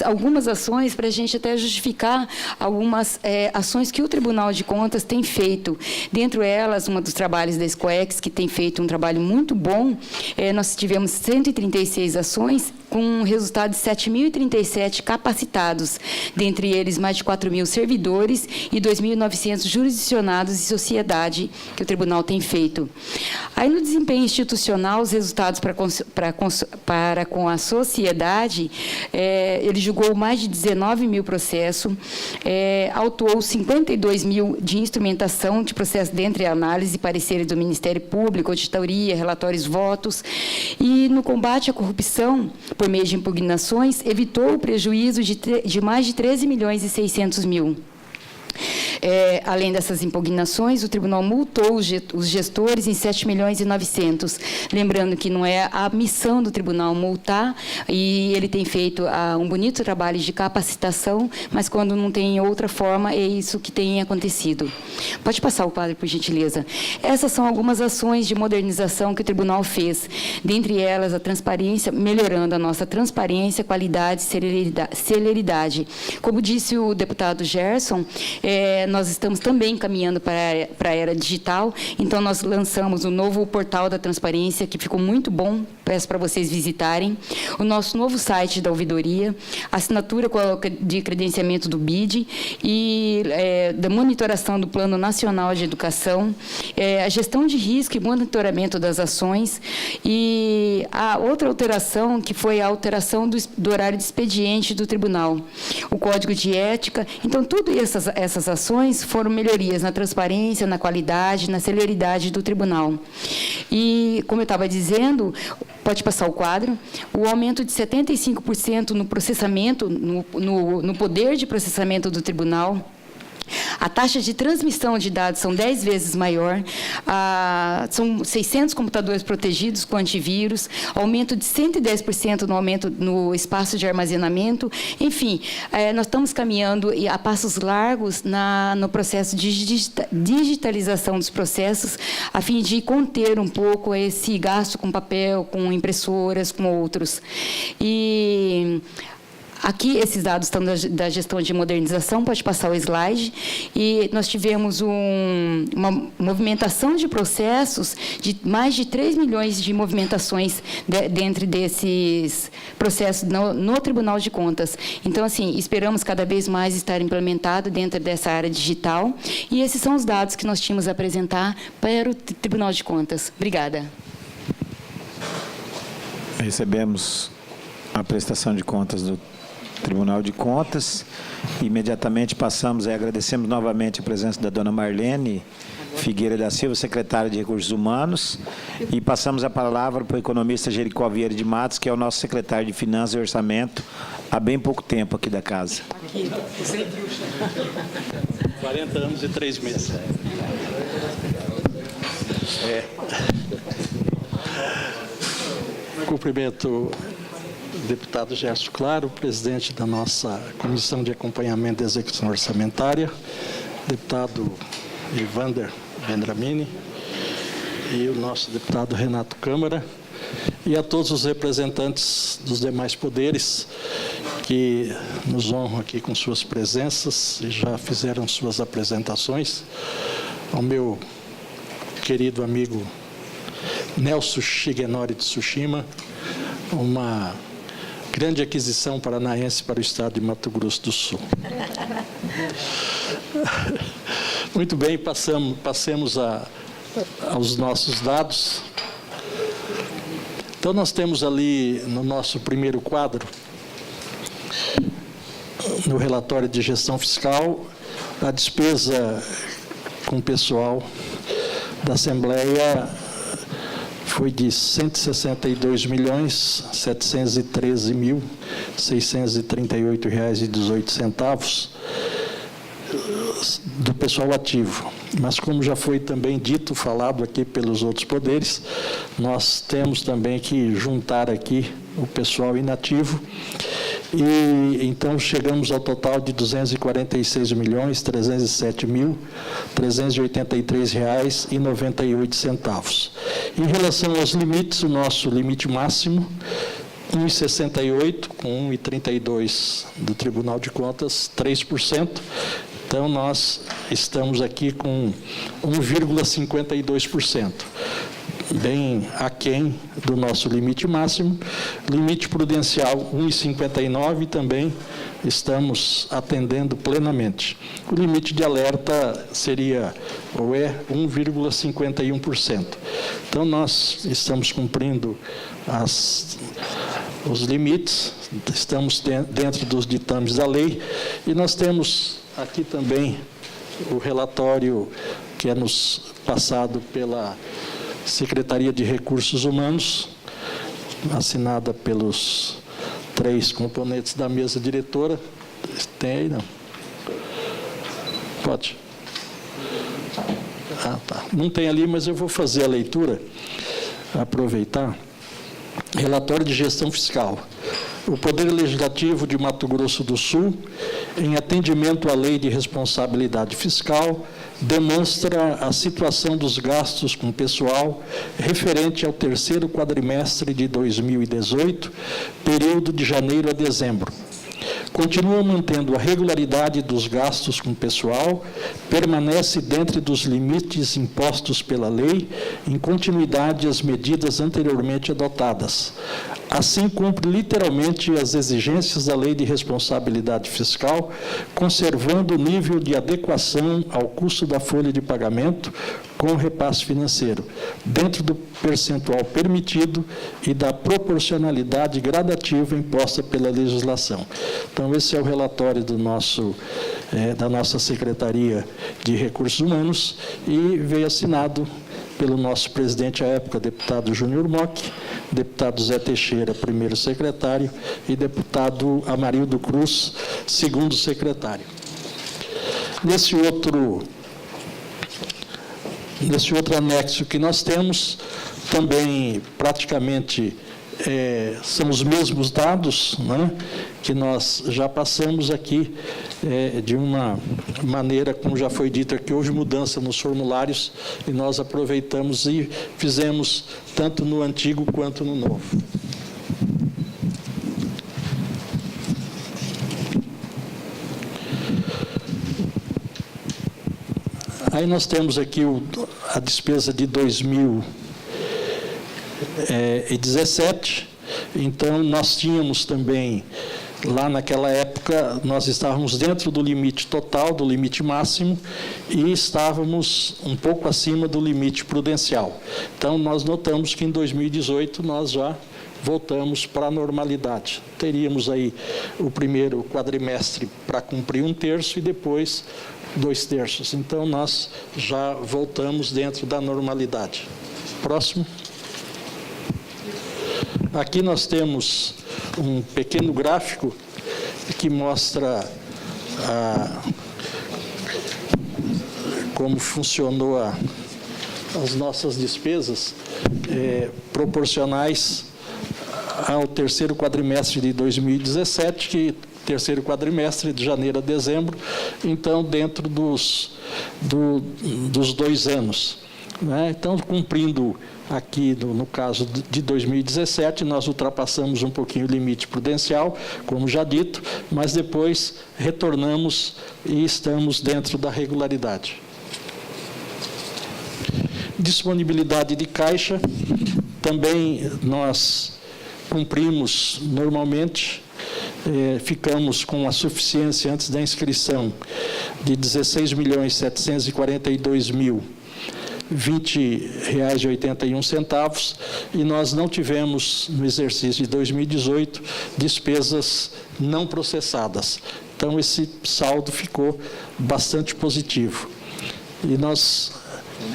Speaker 7: algumas ações para a gente até justificar algumas ações que o Tribunal de Contas tem feito. Dentre elas, uma dos trabalhos da SCOEX, que tem feito um trabalho muito bom, nós tivemos 136 ações, com um resultado de 7.037 capacitados, dentre eles mais de 4.000 servidores e 2.900 jurisdicionados e sociedade que o tribunal tem feito. Aí, no desempenho institucional, os resultados para com a sociedade, ele julgou mais de 19.000 processos, autuou 52.000 de instrumentação de processo dentre análise e pareceres do Ministério Público, auditoria, relatórios, votos, e no combate à corrupção, por meio de impugnações, evitou o prejuízo de mais de 13.600.000. Além dessas impugnações, o tribunal multou os gestores em 7.900.000. Lembrando que não é a missão do tribunal multar, e ele tem feito um bonito trabalho de capacitação, mas quando não tem outra forma, é isso que tem acontecido. Pode passar o quadro, por gentileza. Essas são algumas ações de modernização que o tribunal fez. Dentre elas, a transparência, melhorando a nossa transparência, qualidade e celeridade. Como disse o deputado Gerson, nós estamos também caminhando para a era digital, então nós lançamos o novo portal da transparência, que ficou muito bom, peço para vocês visitarem, o nosso novo site da ouvidoria, assinatura de credenciamento do BID e da monitoração do Plano Nacional de Educação, a gestão de risco e monitoramento das ações, e a outra alteração, que foi a alteração do horário de expediente do tribunal, o Código de Ética. Então, todas essas ações foram melhorias na transparência, na qualidade, na celeridade do tribunal. E, como eu estava dizendo, pode passar o quadro, o aumento de 75% no processamento, no poder de processamento do tribunal. A taxa de transmissão de dados são 10 vezes maior, são 600 computadores protegidos com antivírus, aumento de 110% no aumento no espaço de armazenamento. Enfim, nós estamos caminhando a passos largos no processo de digitalização dos processos, a fim de conter um pouco esse gasto com papel, com impressoras, com outros. E Aqui, esses dados estão da gestão de modernização, pode passar o slide, e nós tivemos uma movimentação de processos de mais de 3 milhões de movimentações dentro desses processos no Tribunal de Contas. Então, assim, esperamos cada vez mais estar implementado dentro dessa área digital, e esses são os dados que nós tínhamos a apresentar para o Tribunal de Contas. Obrigada.
Speaker 2: Recebemos a prestação de contas do Tribunal de Contas. Imediatamente passamos e agradecemos novamente a presença da dona Marlene Figueira da Silva, secretária de Recursos Humanos, e passamos a palavra para o economista Jericó Vieira de Matos, que é o nosso secretário de Finanças e Orçamento há bem pouco tempo aqui da casa.
Speaker 8: 40 anos e 3 meses. Cumprimento o deputado Gerson Claro, presidente da nossa Comissão de Acompanhamento da Execução Orçamentária, deputado Evander Vendramini e o nosso deputado Renato Câmara, e a todos os representantes dos demais poderes que nos honram aqui com suas presenças e já fizeram suas apresentações, ao meu querido amigo Nelson Shigenori Tsushima, uma grande aquisição paranaense para o estado de Mato Grosso do Sul. Muito bem, passemos aos nossos dados. Então, nós temos ali no nosso primeiro quadro, no relatório de gestão fiscal, a despesa com pessoal da Assembleia foi de R$ 162.713.638,18 do pessoal ativo. Mas, como já foi também dito, falado aqui pelos outros poderes, nós temos também que juntar aqui o pessoal inativo, e então chegamos ao total de R$ 246.307.383,98. Em relação aos limites, o nosso limite máximo, 1,68, com 1,32 do Tribunal de Contas, 3%. Então, nós estamos aqui com 1,52%, bem aquém do nosso limite máximo. Limite prudencial 1,59, também estamos atendendo plenamente. O limite de alerta seria, ou é, 1,51%. Então, nós estamos cumprindo os limites, estamos dentro dos ditames da lei, e nós temos aqui também o relatório que é nos passado pela Secretaria de Recursos Humanos, assinada pelos 3 componentes da mesa diretora. Tem aí, não? Pode. Ah, tá. Não tem ali, mas eu vou fazer a leitura, aproveitar. Relatório de gestão fiscal. O Poder Legislativo de Mato Grosso do Sul, em atendimento à Lei de Responsabilidade Fiscal, demonstra a situação dos gastos com pessoal referente ao terceiro quadrimestre de 2018, período de janeiro a dezembro. Continua mantendo a regularidade dos gastos com pessoal, permanece dentro dos limites impostos pela lei, em continuidade às medidas anteriormente adotadas. Assim, cumpre literalmente as exigências da Lei de Responsabilidade Fiscal, conservando o nível de adequação ao custo da folha de pagamento com o repasse financeiro, dentro do percentual permitido e da proporcionalidade gradativa imposta pela legislação. Então, esse é o relatório da nossa Secretaria de Recursos Humanos, e veio assinado pelo nosso presidente à época, deputado Júnior Mock, deputado Zé Teixeira, primeiro secretário, e deputado Amarildo Cruz, segundo secretário. Nesse outro anexo que nós temos, também praticamente são os mesmos dados, né, que nós já passamos aqui, de uma maneira, como já foi dito aqui, houve mudança nos formulários, e nós aproveitamos e fizemos tanto no antigo quanto no novo. Aí nós temos aqui a despesa de 2017. Então, nós tínhamos também, lá naquela época, nós estávamos dentro do limite total, do limite máximo, e estávamos um pouco acima do limite prudencial. Então, nós notamos que em 2018 nós já voltamos para a normalidade. Teríamos aí o primeiro quadrimestre para cumprir 1/3 e depois 2/3. Então, nós já voltamos dentro da normalidade. Próximo. Aqui nós temos um pequeno gráfico que mostra como funcionou as nossas despesas proporcionais ao terceiro quadrimestre de 2017, que terceiro quadrimestre de janeiro a dezembro, então dentro dos 2 anos. Né? Então, cumprindo aqui, no caso de 2017, nós ultrapassamos um pouquinho o limite prudencial, como já dito, mas depois retornamos e estamos dentro da regularidade. Disponibilidade de caixa, também nós cumprimos normalmente, ficamos com a suficiência antes da inscrição de R$ 16.742.020,81, e nós não tivemos, no exercício de 2018, despesas não processadas. Então, esse saldo ficou bastante positivo. E nós,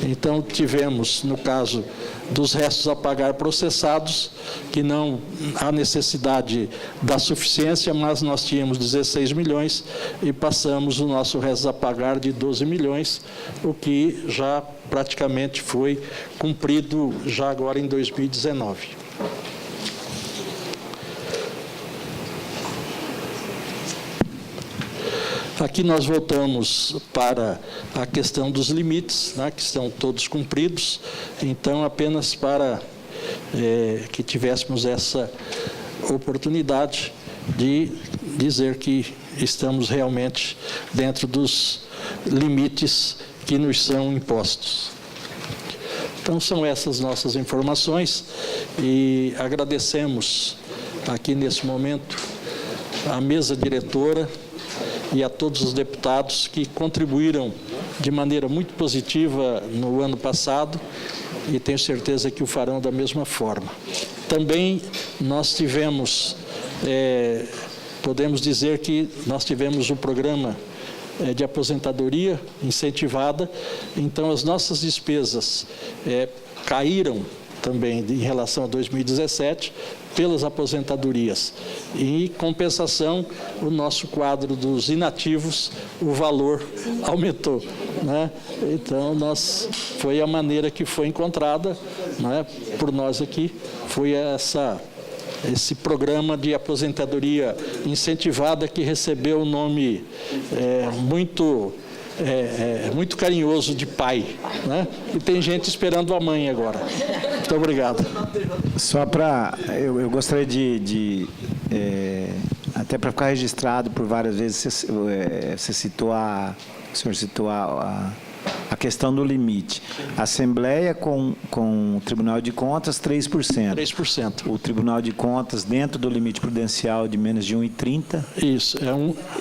Speaker 8: então, tivemos, no caso dos restos a pagar processados, que não há necessidade da suficiência, mas nós tínhamos 16 milhões e passamos o nosso resto a pagar de 12 milhões, o que já praticamente foi cumprido já agora em 2019. Aqui nós voltamos para a questão dos limites, né, que estão todos cumpridos, então apenas para que tivéssemos essa oportunidade de dizer que estamos realmente dentro dos limites que nos são impostos. Então, são essas nossas informações e agradecemos aqui nesse momento a mesa diretora e a todos os deputados que contribuíram de maneira muito positiva no ano passado e tenho certeza que o farão da mesma forma. Também nós tivemos, podemos dizer que nós tivemos um programa de aposentadoria incentivada, então as nossas despesas caíram também em relação a 2017 pelas aposentadorias. E, em compensação, o nosso quadro dos inativos, o valor aumentou. Né? Então, foi a maneira que foi encontrada, né, por nós aqui, foi esse programa de aposentadoria incentivada que recebeu o nome muito carinhoso de pai, né? E tem gente esperando a mãe agora. Muito obrigado.
Speaker 2: Só para... Eu gostaria até para ficar registrado por várias vezes, o senhor citou a questão do limite. A Assembleia com o Tribunal de Contas, 3%.
Speaker 8: 3%.
Speaker 2: O Tribunal de Contas dentro do limite prudencial de menos de 1,30.
Speaker 8: Isso.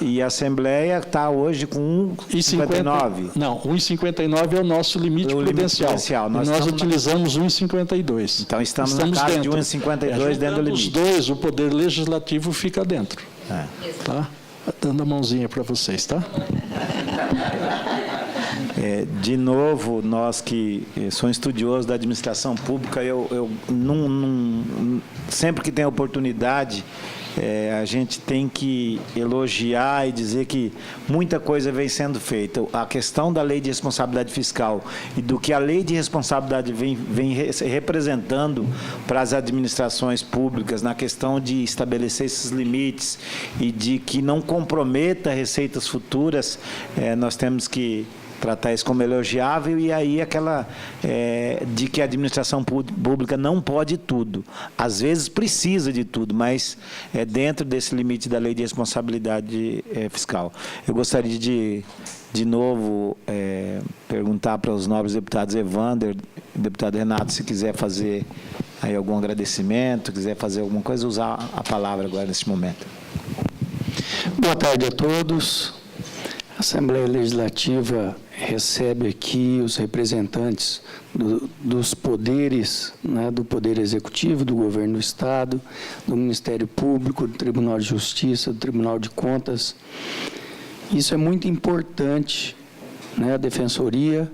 Speaker 2: E a Assembleia está hoje com 1,59.
Speaker 8: Não, 1,59 é o nosso limite prudencial. Nós utilizamos 1,52.
Speaker 2: Então, estamos na casa de 1,52 dentro do limite.
Speaker 8: Os dois, o Poder Legislativo fica dentro. Tá? Dando a mãozinha para vocês, tá?
Speaker 2: De novo, nós que somos estudiosos da administração pública, eu sempre que tem oportunidade, a gente tem que elogiar e dizer que muita coisa vem sendo feita. A questão da lei de responsabilidade fiscal e do que a lei de responsabilidade vem representando para as administrações públicas na questão de estabelecer esses limites e de que não comprometa receitas futuras, nós temos que tratar isso como elogiável, e aí aquela de que a administração pública não pode tudo. Às vezes precisa de tudo, mas é dentro desse limite da lei de responsabilidade fiscal. Eu gostaria de novo, perguntar para os nobres deputados Evander, deputado Renato, se quiser fazer aí algum agradecimento, quiser fazer alguma coisa, usar a palavra agora nesse momento.
Speaker 9: Boa tarde a todos. A Assembleia Legislativa recebe aqui os representantes dos poderes, né, do Poder Executivo, do Governo do Estado, do Ministério Público, do Tribunal de Justiça, do Tribunal de Contas. Isso é muito importante, né, a Defensoria.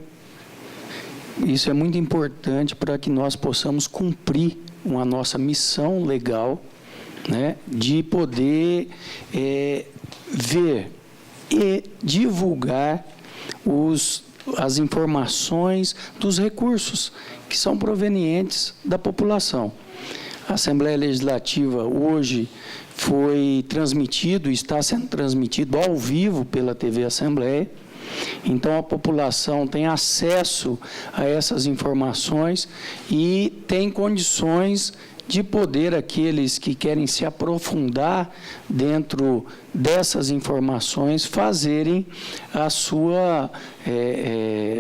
Speaker 9: Isso é muito importante para que nós possamos cumprir a nossa missão legal, né, de poder ver e divulgar as informações dos recursos que são provenientes da população. A Assembleia Legislativa hoje foi transmitido, está sendo transmitido ao vivo pela TV Assembleia. Então, a população tem acesso a essas informações e tem condições de poder, aqueles que querem se aprofundar dentro dessas informações, fazerem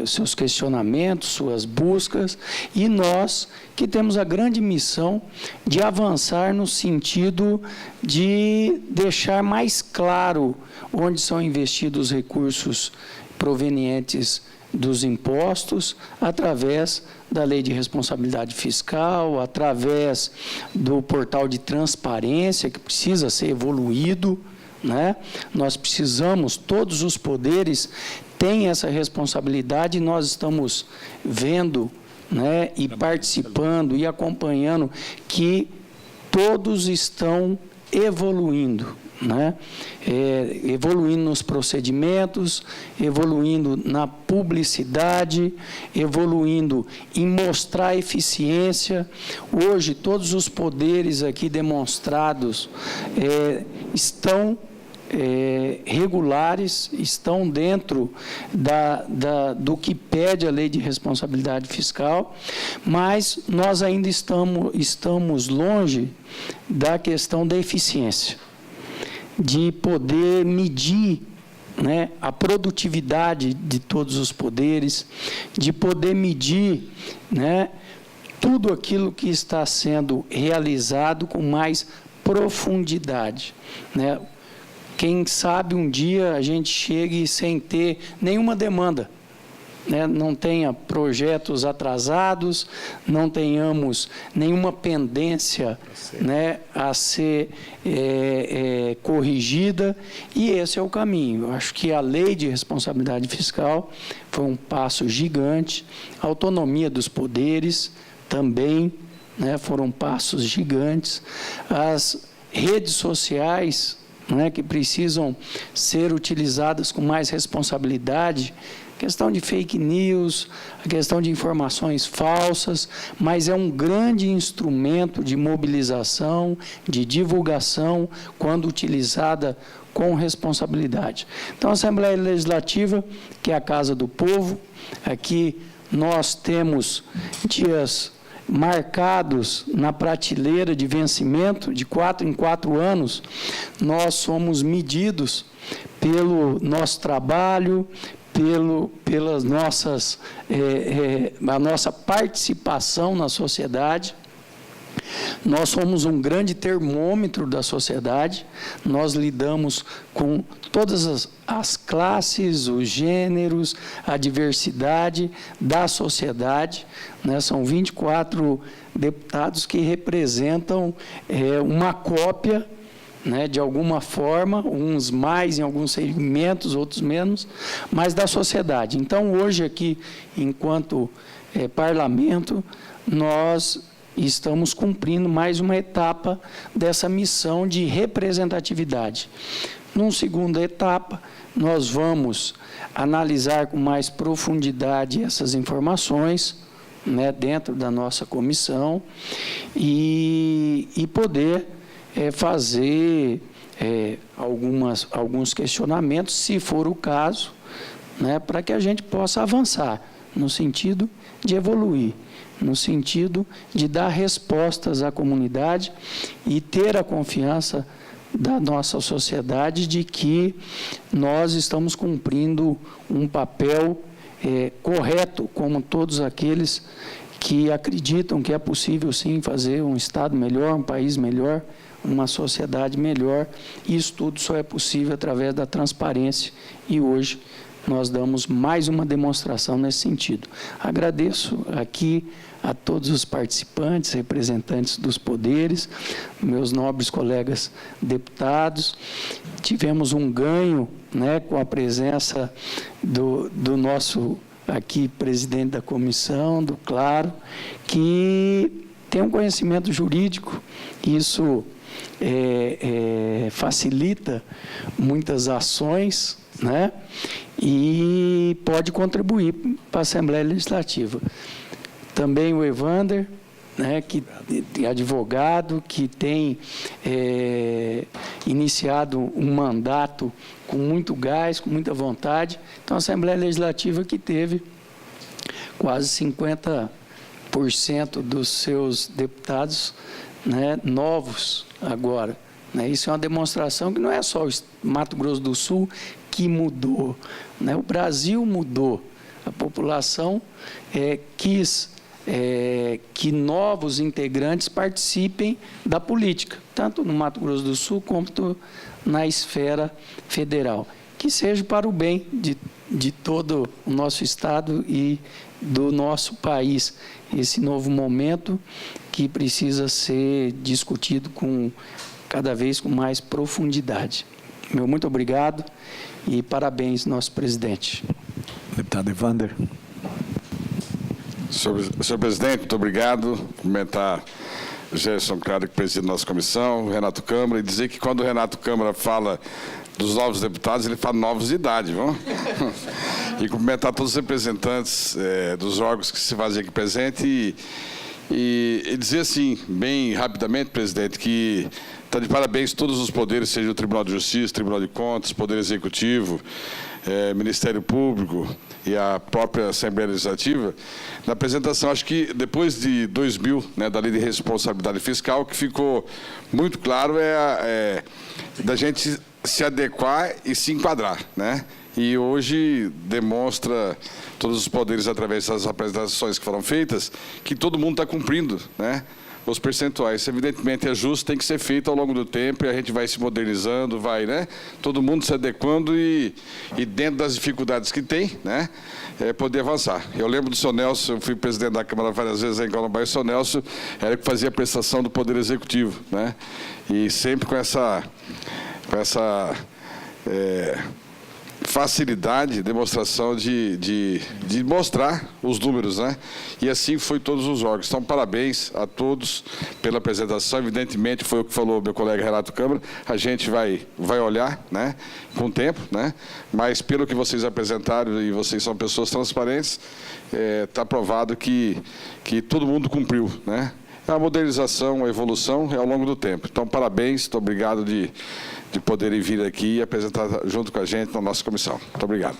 Speaker 9: seus questionamentos, suas buscas, e nós que temos a grande missão de avançar no sentido de deixar mais claro onde são investidos os recursos provenientes dos impostos, através da Lei de Responsabilidade Fiscal, através do portal de transparência, que precisa ser evoluído, né? Nós precisamos, todos os poderes têm essa responsabilidade, e nós estamos vendo, né, e participando e acompanhando que todos estão evoluindo, né? Evoluindo nos procedimentos, evoluindo na publicidade, evoluindo em mostrar eficiência. Hoje, todos os poderes aqui demonstrados estão regulares, estão dentro do que pede a Lei de Responsabilidade Fiscal, mas nós ainda estamos longe da questão da eficiência, de poder medir, né, a produtividade de todos os poderes, de poder medir, né, tudo aquilo que está sendo realizado com mais profundidade, né? Quem sabe um dia a gente chegue sem ter nenhuma demanda, né? Não tenha projetos atrasados, não tenhamos nenhuma pendência, né, a ser corrigida, e esse é o caminho. Eu acho que a Lei de Responsabilidade Fiscal foi um passo gigante, a autonomia dos poderes também, né, foram passos gigantes, as redes sociais, né, que precisam ser utilizadas com mais responsabilidade, questão de fake news, a questão de informações falsas, mas é um grande instrumento de mobilização, de divulgação, quando utilizada com responsabilidade. Então, a Assembleia Legislativa, que é a Casa do Povo, aqui nós temos dias marcados na prateleira de vencimento, de 4 em 4 anos, nós somos medidos pelo nosso trabalho, pelas nossas, a nossa participação na sociedade. Nós somos um grande termômetro da sociedade, nós lidamos com todas as classes, os gêneros, a diversidade da sociedade, né? São 24 deputados que representam uma cópia, né, de alguma forma, uns mais em alguns segmentos, outros menos, mas da sociedade. Então, hoje aqui, enquanto parlamento, nós estamos cumprindo mais uma etapa dessa missão de representatividade. Numa segunda etapa, nós vamos analisar com mais profundidade essas informações, né, dentro da nossa comissão, e poder fazer alguns questionamentos, se for o caso, né, para que a gente possa avançar no sentido de evoluir, no sentido de dar respostas à comunidade e ter a confiança da nossa sociedade de que nós estamos cumprindo um papel correto, como todos aqueles que acreditam que é possível, sim, fazer um Estado melhor, um país melhor, uma sociedade melhor. E isso tudo só é possível através da transparência. E hoje nós damos mais uma demonstração nesse sentido. Agradeço aqui a todos os participantes, representantes dos poderes, meus nobres colegas deputados. Tivemos um ganho, né, com a presença do nosso aqui presidente da comissão, do Claro, que tem um conhecimento jurídico. Isso facilita muitas ações, né, e pode contribuir para a Assembleia Legislativa. Também o Evander, né, que é advogado, que tem iniciado um mandato com muito gás, com muita vontade. Então, a Assembleia Legislativa que teve quase 50% dos seus deputados, né, novos agora. Né? Isso é uma demonstração que não é só o Mato Grosso do Sul que mudou, né? O Brasil mudou. A população quis que novos integrantes participem da política, tanto no Mato Grosso do Sul quanto na esfera federal. Que seja para o bem de todo o nosso Estado e do nosso país, esse novo momento que precisa ser discutido cada vez com mais profundidade. Meu muito obrigado e parabéns, nosso presidente.
Speaker 2: Deputado Evander.
Speaker 10: Senhor presidente, muito obrigado. Cumprimentar o Gerson Claro, que preside a nossa comissão, o Renato Câmara, e dizer que quando o Renato Câmara fala dos novos deputados, ele fala novos de idade, viu? E cumprimentar todos os representantes dos órgãos que se fazem aqui presente e dizer assim, bem rapidamente, presidente, que está de parabéns todos os poderes, seja o Tribunal de Justiça, Tribunal de Contas, Poder Executivo, Ministério Público e a própria Assembleia Legislativa, na apresentação, acho que depois de 2000, né, da Lei de Responsabilidade Fiscal, que ficou muito claro da gente se adequar e se enquadrar, né? E hoje demonstra todos os poderes, através das apresentações que foram feitas, que todo mundo está cumprindo, né, os percentuais. Evidentemente é justo, tem que ser feito ao longo do tempo, e a gente vai se modernizando, vai, né, todo mundo se adequando e dentro das dificuldades que tem, né, poder avançar. Eu lembro do senhor Nelson, eu fui presidente da Câmara várias vezes em Corumbá, e o senhor Nelson era que fazia a prestação do Poder Executivo, né, e sempre com essa facilidade, demonstração de mostrar os números, né? E assim foi todos os órgãos. Então, parabéns a todos pela apresentação. Evidentemente, foi o que falou meu colega Renato Câmara, a gente vai olhar, né, com o tempo, né? Mas pelo que vocês apresentaram, e vocês são pessoas transparentes, está provado que todo mundo cumpriu, né? A modernização, a evolução é ao longo do tempo. Então, parabéns, muito obrigado de poderem vir aqui e apresentar junto com a gente na nossa comissão. Muito obrigado.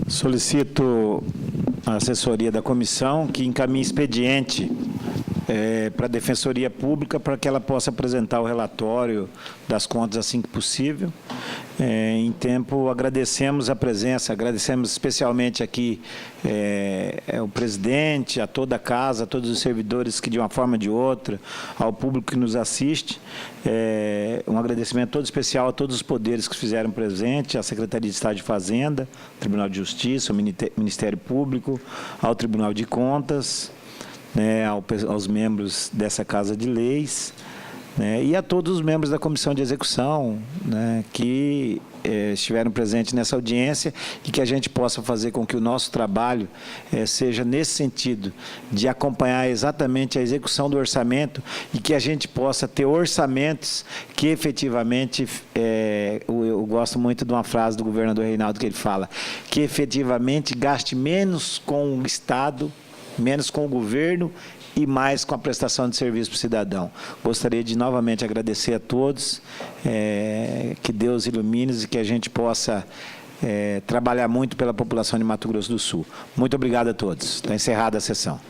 Speaker 2: Solicito a assessoria da comissão que encaminhe expediente para a Defensoria Pública para que ela possa apresentar o relatório das contas assim que possível. Em tempo, agradecemos a presença, agradecemos especialmente aqui o presidente, a toda a casa, a todos os servidores que, de uma forma ou de outra, ao público que nos assiste. Um agradecimento todo especial a todos os poderes que fizeram presente, à Secretaria de Estado de Fazenda, Tribunal de Justiça, ao Ministério Público, ao Tribunal de Contas, né, aos membros dessa Casa de Leis, né, e a todos os membros da Comissão de Execução, né, que estiveram presentes nessa audiência, e que a gente possa fazer com que o nosso trabalho seja nesse sentido, de acompanhar exatamente a execução do orçamento, e que a gente possa ter orçamentos que efetivamente, eu gosto muito de uma frase do governador Reinaldo, que ele fala, que efetivamente gaste menos com o Estado, menos com o governo e mais com a prestação de serviço para o cidadão. Gostaria de novamente agradecer a todos, que Deus ilumine e que a gente possa trabalhar muito pela população de Mato Grosso do Sul. Muito obrigado a todos. Está encerrada a sessão.